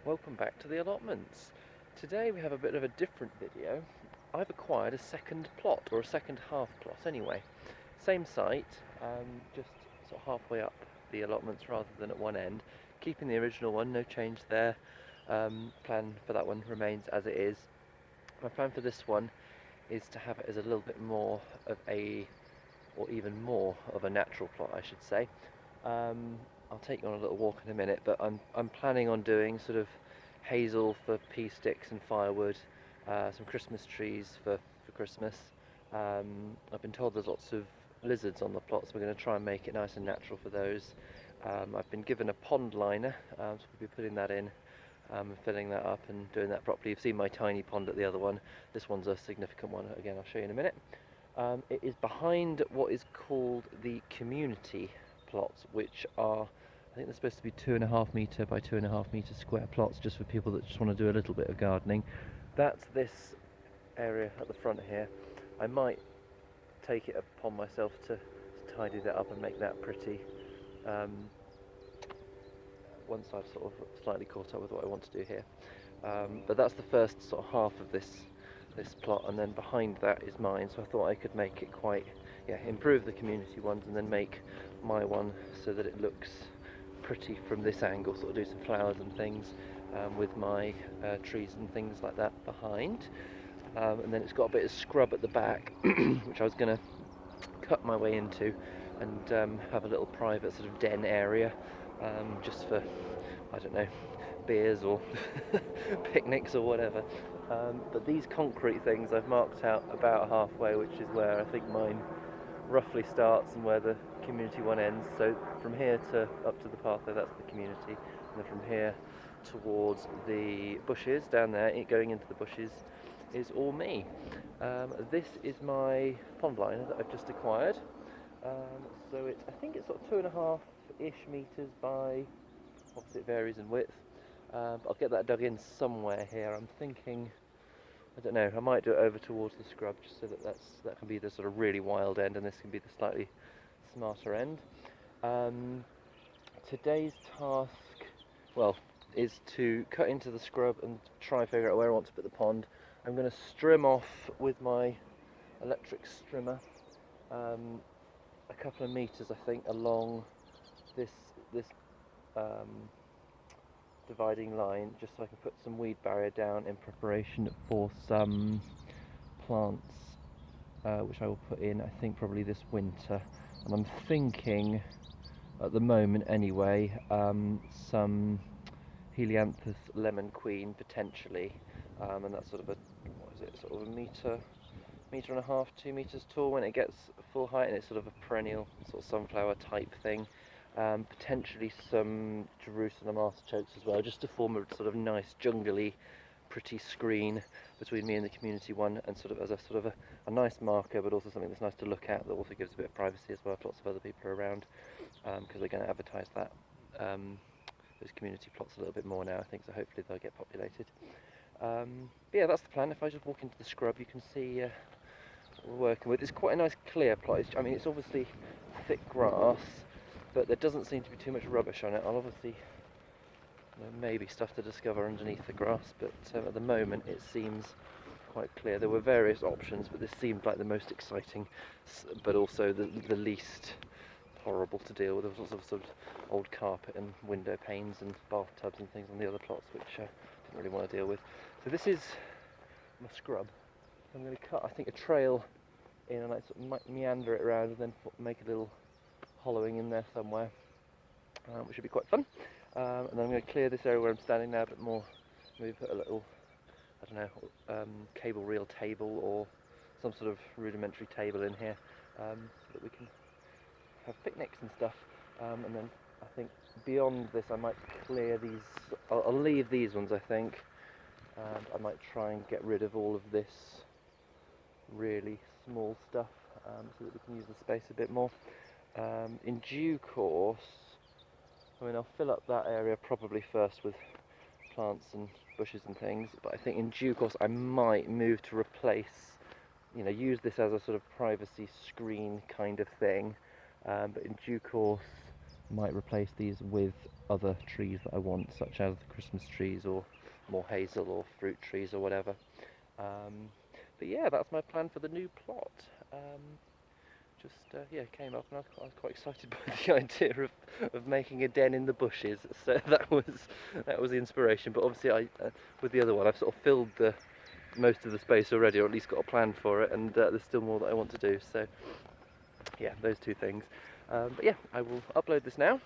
Welcome back to the allotments. Today we have a bit of a different video. I've acquired a second plot, or a second half plot anyway. Same site, just sort of halfway up the allotments rather than at one end. Keeping the original one, no change there. Plan for that one remains as it is. My plan for this one is to have it as a little bit more of a, or even more of a natural plot, I should say. I'll take you on a little walk in a minute, but I'm planning on doing sort of hazel for pea sticks and firewood, some Christmas trees for Christmas. I've been told there's lots of lizards on the plot, so we're going to try and make it nice and natural for those. I've been given a pond liner, so we'll be putting that in, filling that up and doing that properly. You've seen my tiny pond at the other one. This one's a significant one. Again, I'll show you in a minute. It is behind what is called the community plots, which are, I think they're supposed to be 2.5 metre by 2.5 metre square plots, just for people that just want to do a little bit of gardening. That's this area at the front here. I might take it upon myself to tidy that up and make that pretty, once I've sort of slightly caught up with what I want to do here. But that's the first sort of half of this plot, and then behind that is mine, so I thought I could make it quite, improve the community ones and then make my one so that it looks pretty from this angle, sort of do some flowers and things, with my trees and things like that behind. And then it's got a bit of scrub at the back which I was going to cut my way into and have a little private sort of den area, just for, I don't know, beers or picnics or whatever. But these concrete things I've marked out about halfway, which is where I think mine roughly starts and where the community one ends. So from here to up to the pathway, that's the community, and then from here towards the bushes down there, going into the bushes, is all me. This is my pond liner that I've just acquired. So I think it's sort of 2.5-ish metres by, obviously it varies in width. But I'll get that dug in somewhere here. I'm thinking, I don't know, I might do it over towards the scrub, just so that can be the sort of really wild end and this can be the slightly smarter end. Today's task, well, is to cut into the scrub and try and figure out where I want to put the pond. I'm going to strim off with my electric strimmer a couple of metres, I think, along this dividing line, just so I can put some weed barrier down in preparation for some plants, which I will put in, I think, probably this winter. And I'm thinking, at the moment anyway, some Helianthus lemon queen potentially, and that's sort of sort of a metre and a half, 2 metres tall when it gets full height, and it's sort of a perennial sort of sunflower type thing. Potentially some Jerusalem artichokes as well, just to form a sort of nice jungly pretty screen between me and the community one, and sort of as a nice marker, but also something that's nice to look at, that also gives a bit of privacy as well if lots of other people are around, because they're going to advertise that those community plots a little bit more now, I think, so hopefully they'll get populated. But yeah, that's the plan. If I just walk into the scrub, you can see what we're working with. It's quite a nice clear plot. I mean, it's obviously thick grass, but there doesn't seem to be too much rubbish on it. I'll obviously, there may be stuff to discover underneath the grass, but at the moment it seems quite clear. There were various options, but this seemed like the most exciting, but also the least horrible to deal with. There was lots of sort of old carpet and window panes and bathtubs and things on the other plots, which I didn't really want to deal with. So this is my scrub. I'm going to cut, I think, a trail in, and I sort of meander it around and then make a little hollowing in there somewhere, which should be quite fun. And then I'm going to clear this area where I'm standing now a bit more, maybe put a little, I don't know, cable reel table or some sort of rudimentary table in here, so that we can have picnics and stuff. And then I think beyond this I might clear these, I'll leave these ones, I think, and I might try and get rid of all of this really small stuff, so that we can use the space a bit more. In due course, I mean, I'll fill up that area probably first with plants and bushes and things, but I think in due course I might move to replace, use this as a sort of privacy screen kind of thing, but in due course I might replace these with other trees that I want, such as the Christmas trees or more hazel or fruit trees or whatever. But yeah, that's my plan for the new plot. Yeah, came up and I was quite excited by the idea of making a den in the bushes. So that was the inspiration. But obviously, with the other one, I've sort of filled most of the space already, or at least got a plan for it, and there's still more that I want to do. So yeah, those two things. But yeah, I will upload this now,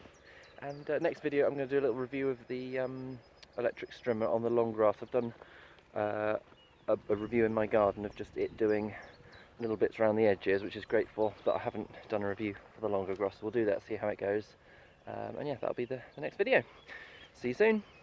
and next video I'm going to do a little review of the electric strimmer on the long grass. I've done a review in my garden of just it doing little bits around the edges, which is great for, but I haven't done a review for the longer grass. So we'll do that, see how it goes, and yeah, that'll be the next video. See you soon.